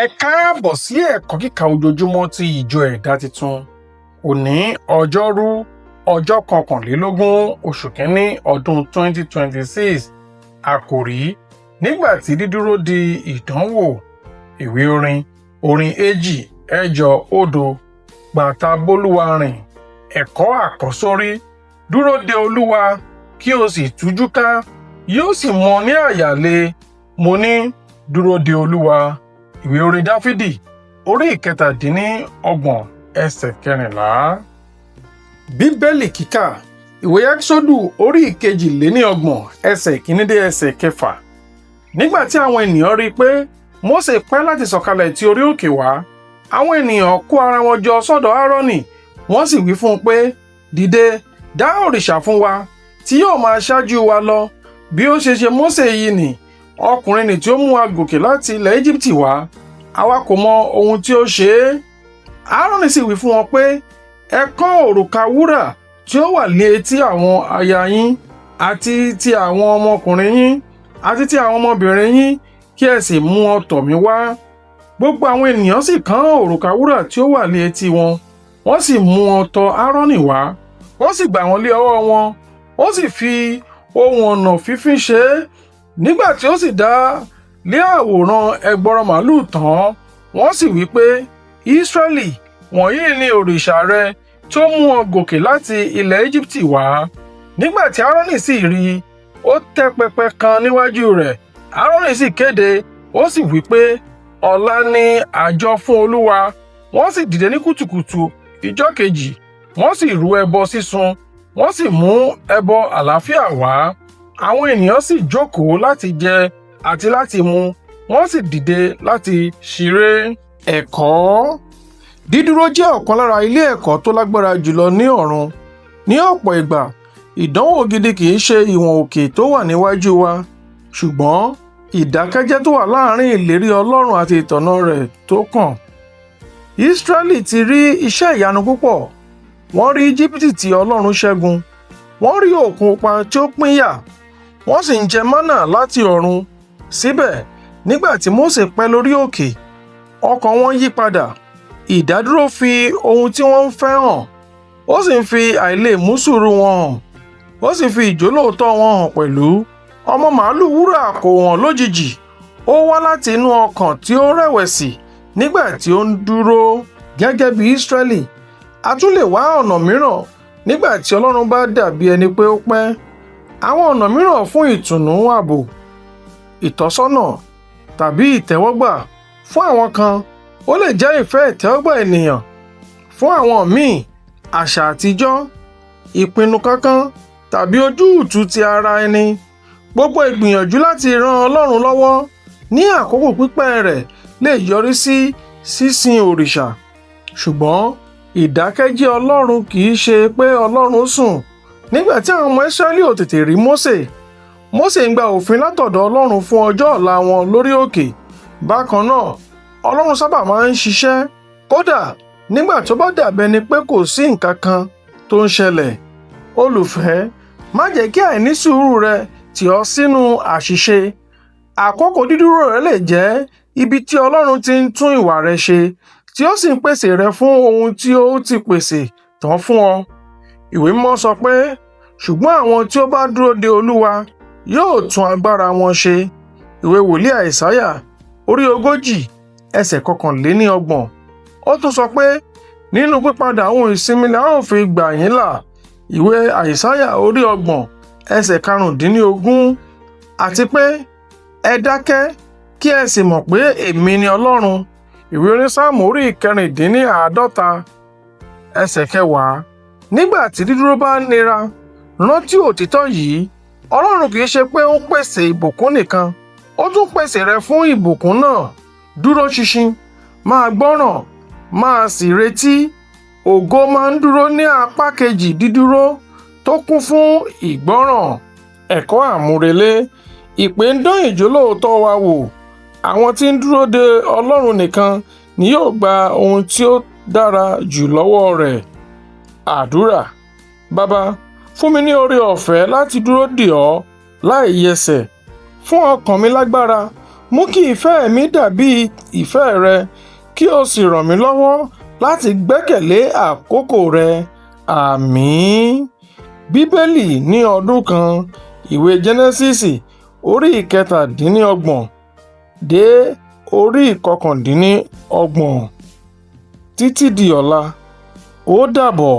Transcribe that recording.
Ẹ káàbọ̀ sí ẹ̀kọ́ kíkà ojoojúmọ́ ti ìjọ ẹ̀dá titun. Òní ọjọ́rú ọjọ́ 21 oṣù kínní ọdún 2026. Àkòrí: nígbà tí dídúró di ìdánwò. Ìwé orin 2 ẹjọ òdo gbàtà bólúwarìn. Ẹ̀kọ́ àkọ́sórí: dúró de Olúwa kí o sì tújúká, yóò sì mọ ní àyà le. Mo ní dúró de Olúwa. Ìwé orin Dáfídì orí 17 ẹsẹ̀ 14. Bíbélì kíkà: ìwé Eksodu orí 22 ẹsẹ̀ 1 dé ẹsẹ̀ 6. Nígbà tí àwọn ènìyàn rí i pé Mose pẹ́ láti sọ̀kalẹ̀ ti orí òkè wá, àwọn ènìyàn kó ara wọn jọ sọ́dọ̀ Aaroni, wọ́n sì wí fún un pé, dìde, dá òrìṣà fún wa tí yóò máa ṣáájú wa lọ, bí ó ṣe Mose yìí nì, ọkùnrin nì tí ó mú wa gòkè láti ilẹ̀ Egipti wá. Àwa kò mọ ohun tí ó ṣe é. Aaroni sì wí fún wọn pé, ẹ kọ́ òrùka wúrà tí ó wà ní etí àwọn aya yín, àti ti àwọn ọmọkunrin yín, àti ti àwọn ọmọbìnrin yín, kí ẹ sì mú wọn tọ̀ mí wá. Gbogbo àwọn ènìyàn sì kán òrùka wúrà tí ó wà ní etí wọn, wọ́n sì mú wọn tọ̀ Aaroni wá. Wọ́n sì gbà wọ́n lé ọwọ́ wọn, ó sì fi ohun ọ̀nà fífín ṣe é. Nígbà tí ó sì dá lé àwòrán ẹgbọrọ màlúù tán, wọ́n sì wí pé, Ísírẹ́lì, wọ̀nyí ni òrìṣà rẹ tí ó mú ọ gòkè láti ilẹ̀ Egipti wá. Nígbà tí Aaroni sì rí i, ó tẹ́ pẹpẹ kan níwájú rẹ̀. Aaroni sì kéde, ó sì wí pé, ọ̀la ni àjọ fún Olúwa. Wọ́n sì dìde ní kùtùkùtù ìjọ́ kejì, wọ́n sì rú ẹbọ sísun, wọ́n sì mú ẹbọ àlàáfíà wá. Àwọn ènìyàn sì jókòó láti jẹ àti láti mu, wọ́n sì dìde láti ṣeré. Ẹ̀kọ́: dídúró jẹ́ ọ̀kan lára ilé ẹ̀kọ́ tó lágbára jùlọ ní ọ̀run. Ní ọ̀pọ̀ ìgbà, ìdánwò gidi kì í ṣe ìwọ̀n òkè tó wà níwájú wa, ṣùgbọ́n ìdákẹ́jẹ́ tó wà láàárín ìlérí Ọlọ́run àti ìtọ́nà rẹ̀ tó kàn. Ísírẹ́lì ti rí iṣẹ́ ìyanu púpọ̀. Wọ́n rí Íjíbítì tí Ọlọ́run ṣẹ́gun. Wọ́n rí òkun pupa tí ó pínyà. Wọ́n sì ń jẹ mánà láti ọ̀run. Síbẹ̀, nígbà tí Mose pẹ́ lórí òkè, ọkàn wọn yí padà. Ìdádúró fi ohun tí wọ́n ń fẹ́ hàn, ó sì ń fi àìlèmúsùúrù wọn hàn, ó sì fi ìjólóòtọ́ wọn hàn pẹ̀lú. Ọmọ màálù wúrà kò hàn lójijì, ó wá láti inú ọkàn tí ó rẹ̀wẹ̀sì nígbà tí ó ń dúró. Gẹ́gẹ́ bí Ísírẹ́lì, a tún lè wá ọ̀nà mìíràn nígbà tí Ọlọ́run bá dàbí ẹni pé ó pẹ́. Àwọn ọ̀nà mìíràn fún ìtùnú, ààbò, ìtọ́sọ́nà tàbí ìtẹ́wọ́gbà. Fún àwọn kan, ó lè jẹ́ ìfẹ́ ìtẹ́wọ́gbà ènìyàn. Fún àwọn míì, àṣà àtijọ́, ìpinnu kankan tàbí ojútùú ti ara ẹni. Gbogbo ìgbìyànjú láti ran Ọlọ́run lọ́wọ́ ní àkókò pípẹ́ rẹ̀ lè yọrí sí sísin òrìṣà. Ṣùgbọ́n ìdákẹ́jẹ́ Ọlọ́run kì í ṣe pé Ọlọ́run sùn. Nígbà tí àwọn ọmọ Ísírẹ́lì ò tètè rí Mose ń gba òfin látọ̀dọ̀ Ọlọ́run fún ọjọ́ ọ̀la wọn lórí òkè. Bákan náà, Ọlọ́run sábà máa ń ṣiṣẹ́, kódà nígbà tó bá dàbí ẹni pé kò sí nǹkan kan tó ń ṣẹlẹ̀. Olùfẹ́, má jẹ́ kí àìnísùúrù rẹ tì ọ́ sínú àṣìṣe. Àkókò dídúró rẹ lè jẹ́ ibi tí Ọlọ́run ti ń tún ìwà rẹ ṣe, tí ó sì ń pèsè rẹ fún ohun tí ó ti pèsè tán fún ọ. Ìwé Mímọ́ sọ pé, ṣùgbọ́n àwọn tí ó bá dúró de Olúwa yóò tún agbára wọn ṣe. Ìwé wòlíì Àìsáyà orí 40 ẹsẹ̀ 29. Ó tún sọ pé, nínú pípadà ohun ìsinmi la ó fi gbà yín là. Ìwé Àìsáyà orí 30 ẹsẹ̀ 15. Àti pé, ẹ dákẹ́ kí ẹ sì mọ̀ pé èmi ni Ọlọ́run. Ìwé orin Saamu orí 54 ẹsẹ̀ 10. Nígbà tí dídúró bá nira, rántí òtítọ́ yìí: Ọlọ́run kì í ṣe pé ó ń pèsè ìbùkún nìkan, ó tún pèsè rẹ fún ìbùkún náà. Dúró ṣinṣin, máa gbọ́ràn, máa sì retí. Ògo máa ń dúró ní apá kejì dídúró tó kún fún ìgbọ́ràn. Ẹ̀kọ́ àmúrelé: ìpè ń dán ìjólóòtọ́ wa wò. Àwọn tí ń dúró de Ọlọ́run nìkan ni yóò gba ohun tí ó dára jù lọ́wọ́ rẹ̀. Àdúrà: Bàbá, fún mi ní oore ọ̀fẹ́ láti dúró dè ọ́ láì yẹsẹ̀. Fún ọkàn mi lágbára, Mú kí ìfẹ́ mi dàbí ìfẹ́ rẹ, kí o sì ràn mí lọ́wọ́ láti gbẹ́kẹ̀lé àkókò rẹ. Àmín. Bíbélì ní ọdún kan. Ìwé Jẹ́nẹ́sísì orí ìkẹtàdínlọ́gbọ̀n dé orí ìkọkàndínlọ́gbọ̀n. Títí di ọ̀la, ó dàbọ̀.